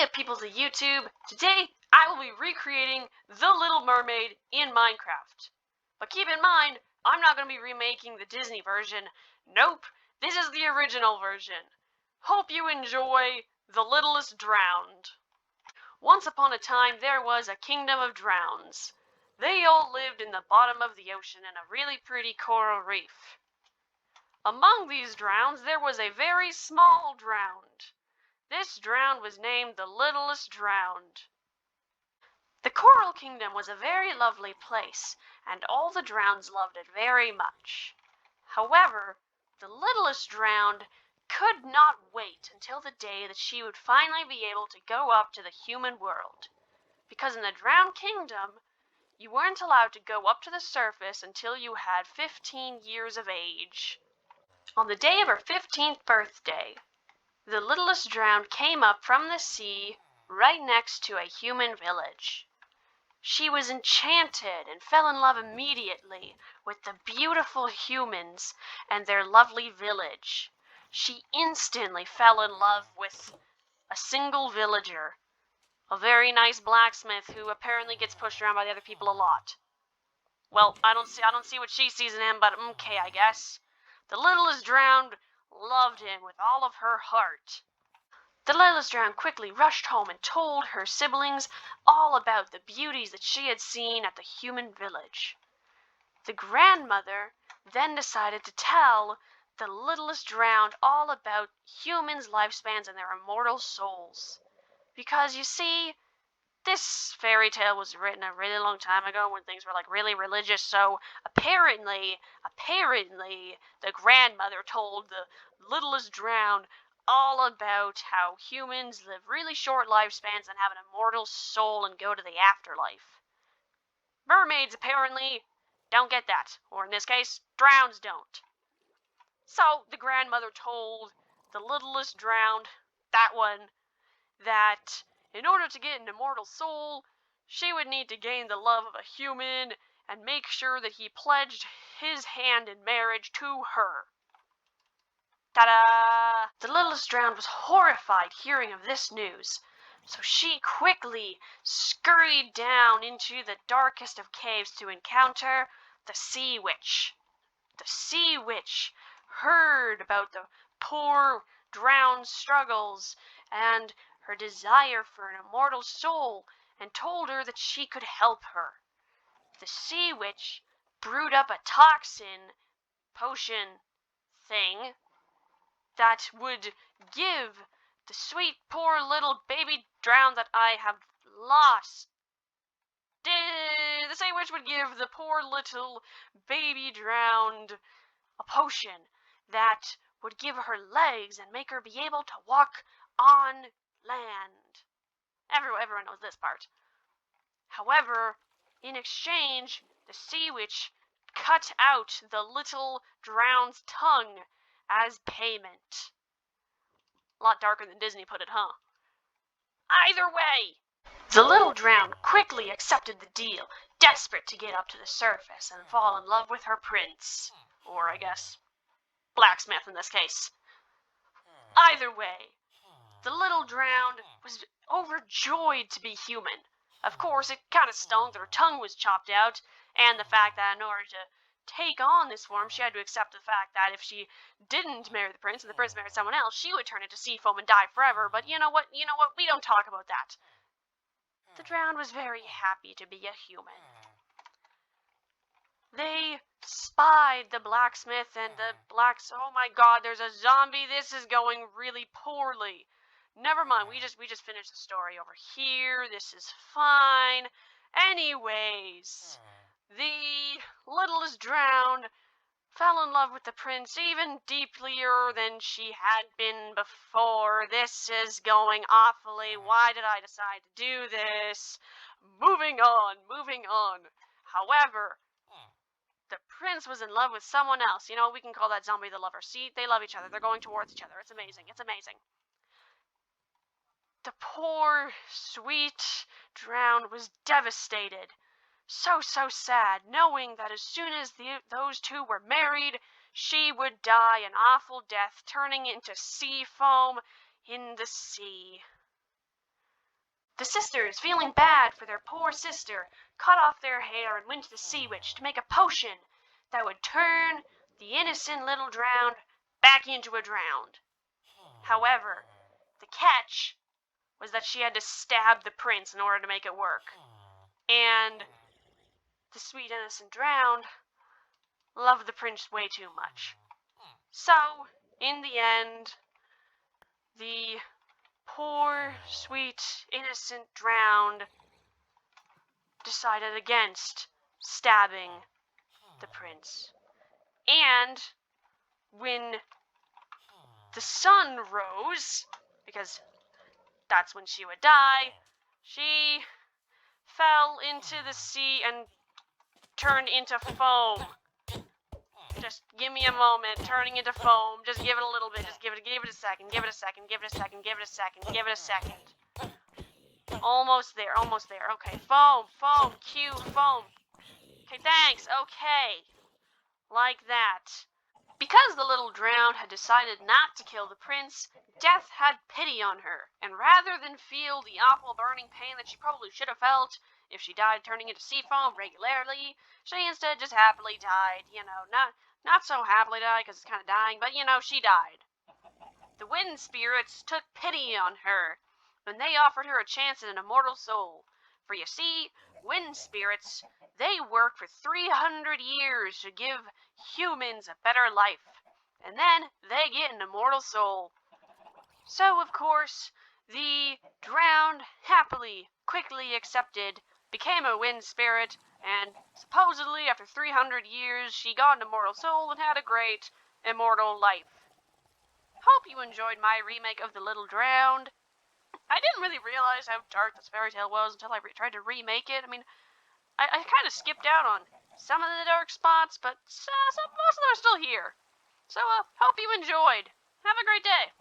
Hey peoples of YouTube! Today I will be recreating The Little Mermaid in Minecraft. But keep in mind, I'm not going to be remaking the Disney version. Nope, this is the original version. Hope you enjoy The Littlest Drowned. Once upon a time there was a kingdom of drowns. They all lived in the bottom of the ocean in a really pretty coral reef. Among these drowns there was a very small drowned. This drowned was named the Littlest Drowned. The Coral Kingdom was a very lovely place, and all the drowns loved it very much. However, the Littlest Drowned could not wait until the day that she would finally be able to go up to the human world. Because in the Drowned Kingdom, you weren't allowed to go up to the surface until you had 15 years of age. On the day of her 15th birthday, the Littlest Drowned came up from the sea right next to a human village. She was enchanted and fell in love immediately with the beautiful humans and their lovely village. She instantly fell in love with a single villager, a very nice blacksmith who apparently gets pushed around by the other people a lot. Well, I don't see what she sees in him, but okay, I guess. The Littlest Drowned loved him with all of her heart. The Littlest Drowned quickly rushed home and told her siblings all about the beauties that she had seen at the human village. The grandmother then decided to tell the Littlest Drowned all about humans' lifespans and their immortal souls. Because, you see, this fairy tale was written a really long time ago when things were like really religious, so apparently, the grandmother told the Littlest Drowned all about how humans live really short lifespans and have an immortal soul and go to the afterlife. Mermaids apparently don't get that, or in this case, drowns don't. So the grandmother told the Littlest Drowned, that one, that in order to get an immortal soul, she would need to gain the love of a human and make sure that he pledged his hand in marriage to her. Ta-da! The Littlest Drowned was horrified hearing of this news, so she quickly scurried down into the darkest of caves to encounter the Sea Witch. The Sea Witch heard about the poor drowned's struggles and her desire for an immortal soul and told her that she could help her. The Sea Witch brewed up a toxin potion thing that would give the sweet poor little baby drowned that I have lost. The Sea Witch would give the poor little baby drowned a potion that would give her legs and make her be able to walk on land. Everyone knows this part. However, in exchange, the Sea Witch cut out the little drowned's tongue as payment. A lot darker than Disney put it, huh? Either way, the little drowned quickly accepted the deal, desperate to get up to the surface and fall in love with her prince. Or, I guess, blacksmith in this case. Either way, the little drowned was overjoyed to be human. Of course, it kind of stung that her tongue was chopped out, and the fact that in order to take on this form, she had to accept the fact that if she didn't marry the prince and the prince married someone else, she would turn into sea foam and die forever. But you know what? We don't talk about that. The drowned was very happy to be a human. They spied the blacksmith and the oh my god, there's a zombie. This is going really poorly. Never mind, we just finished the story over here. This is fine. Anyways, the Littlest Drowned fell in love with the prince even deeper than she had been before. This is going awfully. Why did I decide to do this? Moving on. However, the prince was in love with someone else. You know, we can call that zombie the lover. See, they love each other. They're going towards each other. It's amazing. The poor, sweet drowned was devastated. So sad, knowing that as soon as those two were married, she would die an awful death, turning into sea foam in the sea. The sisters, feeling bad for their poor sister, cut off their hair and went to the sea witch to make a potion that would turn the innocent little drowned back into a drowned. However, the catch was that she had to stab the prince in order to make it work. And the sweet innocent drowned loved the prince way too much. So, in the end, the poor, sweet, innocent drowned decided against stabbing the prince. And when the sun rose, because that's when she would die, she fell into the sea and turned into foam. Just give me a moment, turning into foam. Just give it a little bit. Just give it a second. Give it a second. Give it a second. Give it a second. Give it a second. Almost there. Almost there. Okay. Foam. Foam. Cue. Foam. Okay. Thanks. Okay. Like that. Because the little drowned had decided not to kill the prince, Death had pity on her, and rather than feel the awful burning pain that she probably should have felt if she died turning into sea foam regularly, she instead just happily died. Not so happily died because it's kind of dying, but she died. The wind spirits took pity on her, and they offered her a chance at an immortal soul. For you see, wind spirits, they work for 300 years to give humans a better life, and then they get an immortal soul. So, of course, the drowned quickly accepted, became a wind spirit, and supposedly after 300 years she got an immortal soul and had a great immortal life. Hope you enjoyed my remake of The Little Drowned. I didn't really realize how dark this fairy tale was until I tried to remake it. I mean, I kind of skipped out on some of the dark spots, but most of them are still here. So, hope you enjoyed. Have a great day.